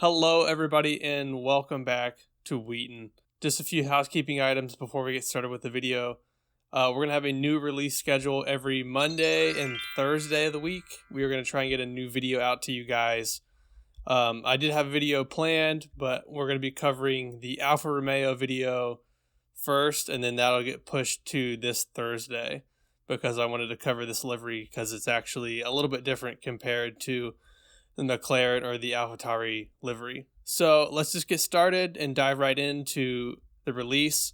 Hello everybody and welcome back to Wheaton. Just a few housekeeping items before we get started with the video. We're going to have a new release schedule every Monday and Thursday of the week. We are going to try and get a new video out to you guys. I did have a video planned, but we're going to be covering the Alfa Romeo video first, and then that'll get pushed to this Thursday because I wanted to cover this livery because it's actually a little bit different compared to the McLaren or the AlphaTauri livery. So let's just get started and dive right into the release.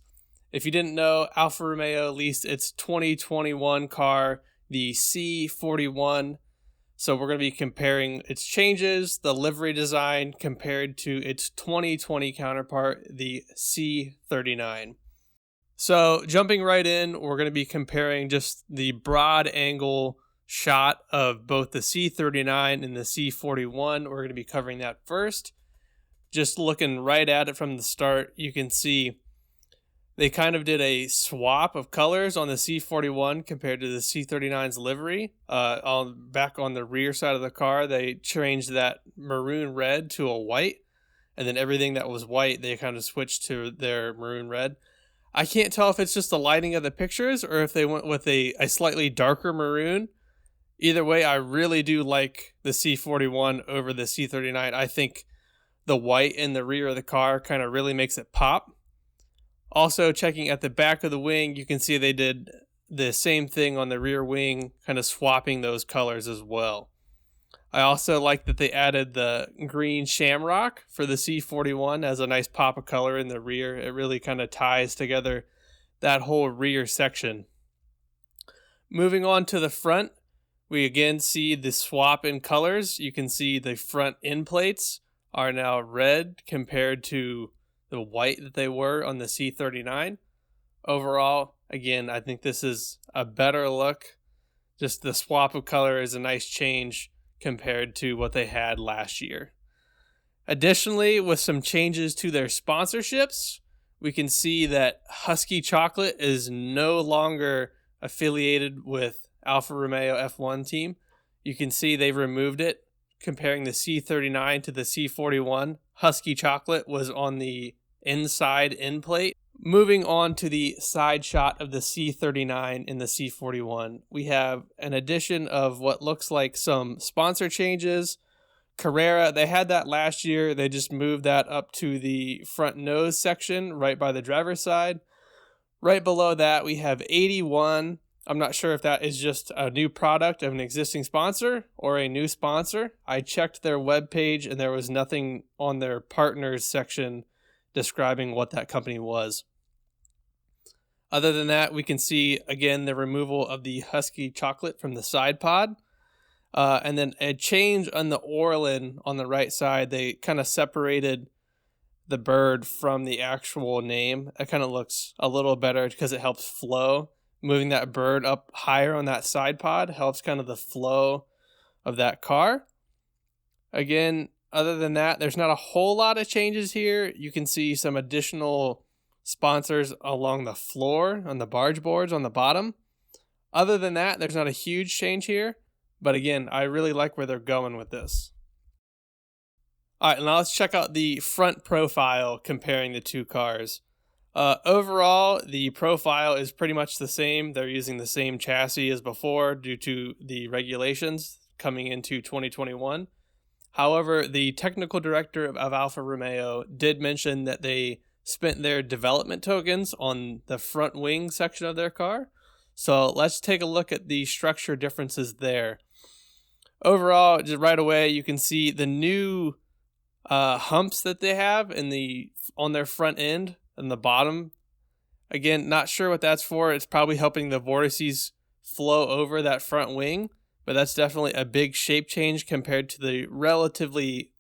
If you didn't know, Alfa Romeo released its 2021 car, the C41. So we're going to be comparing its changes, the livery design, compared to its 2020 counterpart, the C39. So jumping right in, we're going to be comparing just the broad angle shot of both the C39 and the C41. We're going to be covering that first. Just looking right at it from the start, you can see they kind of did a swap of colors on the C41 compared to the C39's livery. Back on the rear side of the car, they changed that maroon red to a white, and then everything that was white, they kind of switched to their maroon red. I can't tell if it's just the lighting of the pictures or if they went with a slightly darker maroon. Either way, I really do like the C41 over the C39. I think the white in the rear of the car kind of really makes it pop. Also, checking at the back of the wing, you can see they did the same thing on the rear wing, kind of swapping those colors as well. I also like that they added the green shamrock for the C41 as a nice pop of color in the rear. It really kind of ties together that whole rear section. Moving on to the front, we again see the swap in colors. You can see the front end plates are now red compared to the white that they were on the C39. Overall, again, I think this is a better look. Just the swap of color is a nice change compared to what they had last year. Additionally, with some changes to their sponsorships, we can see that Husky Chocolate is no longer affiliated with Alfa Romeo F1 team. You can see they've removed it. Comparing the C39 to the C41, Husky Chocolate was on the inside end plate. Moving on to the side shot of the C39 and the C41, we have an addition of what looks like some sponsor changes. Carrera, they had that last year. They just moved that up to the front nose section right by the driver's side. Right below that, we have 81. I'm not sure if that is just a new product of an existing sponsor or a new sponsor. I checked their webpage and there was nothing on their partners section describing what that company was. Other than that, we can see, again, the removal of the Husky Chocolate from the side pod. And then a change on the Orlin on the right side. They kind of separated the bird from the actual name. It kind of looks a little better because it helps flow. Moving that bird up higher on that side pod helps kind of the flow of that car. Again, other than that, there's not a whole lot of changes here. You can see some additional sponsors along the floor on the barge boards on the bottom. Other than that, there's not a huge change here. But again, I really like where they're going with this. All right, now let's check out the front profile comparing the two cars. Overall, the profile is pretty much the same. They're using the same chassis as before due to the regulations coming into 2021. However, the technical director of Alfa Romeo did mention that they spent their development tokens on the front wing section of their car. So let's take a look at the structure differences there. Overall, just right away, you can see the new humps that they have on their front end. And the bottom, again, not sure what that's for. It's probably helping the vortices flow over that front wing, but that's definitely a big shape change compared to the relatively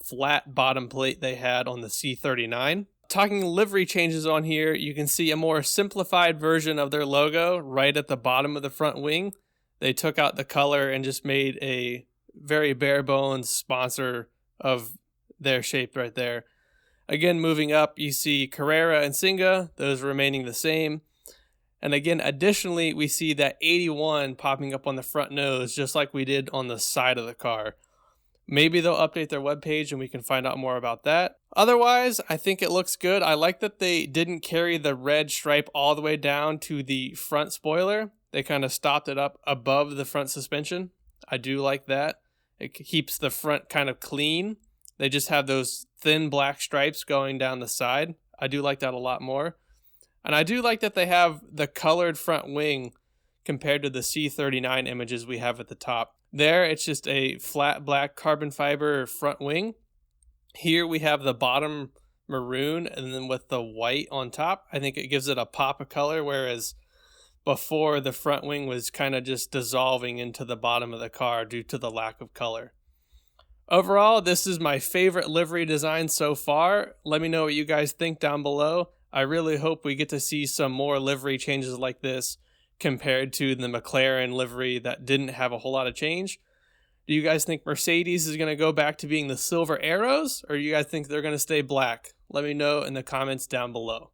flat bottom plate they had on the C39. Talking livery changes on here, you can see a more simplified version of their logo right at the bottom of the front wing. They took out the color and just made a very bare bones sponsor of their shape right there. Again, moving up, you see Carrera and Singa, those remaining the same. And again, additionally, we see that 81 popping up on the front nose, just like we did on the side of the car. Maybe they'll update their webpage and we can find out more about that. Otherwise, I think it looks good. I like that they didn't carry the red stripe all the way down to the front spoiler. They kind of stopped it up above the front suspension. I do like that. It keeps the front kind of clean. They just have those thin black stripes going down the side. I do like that a lot more. And I do like that they have the colored front wing compared to the C39 images we have at the top. There, it's just a flat black carbon fiber front wing. Here we have the bottom maroon and then with the white on top. I think it gives it a pop of color, whereas before the front wing was kind of just dissolving into the bottom of the car due to the lack of color. Overall, this is my favorite livery design so far. Let me know what you guys think down below. I really hope we get to see some more livery changes like this compared to the McLaren livery that didn't have a whole lot of change. Do you guys think Mercedes is going to go back to being the silver arrows, or do you guys think they're going to stay black? Let me know in the comments down below.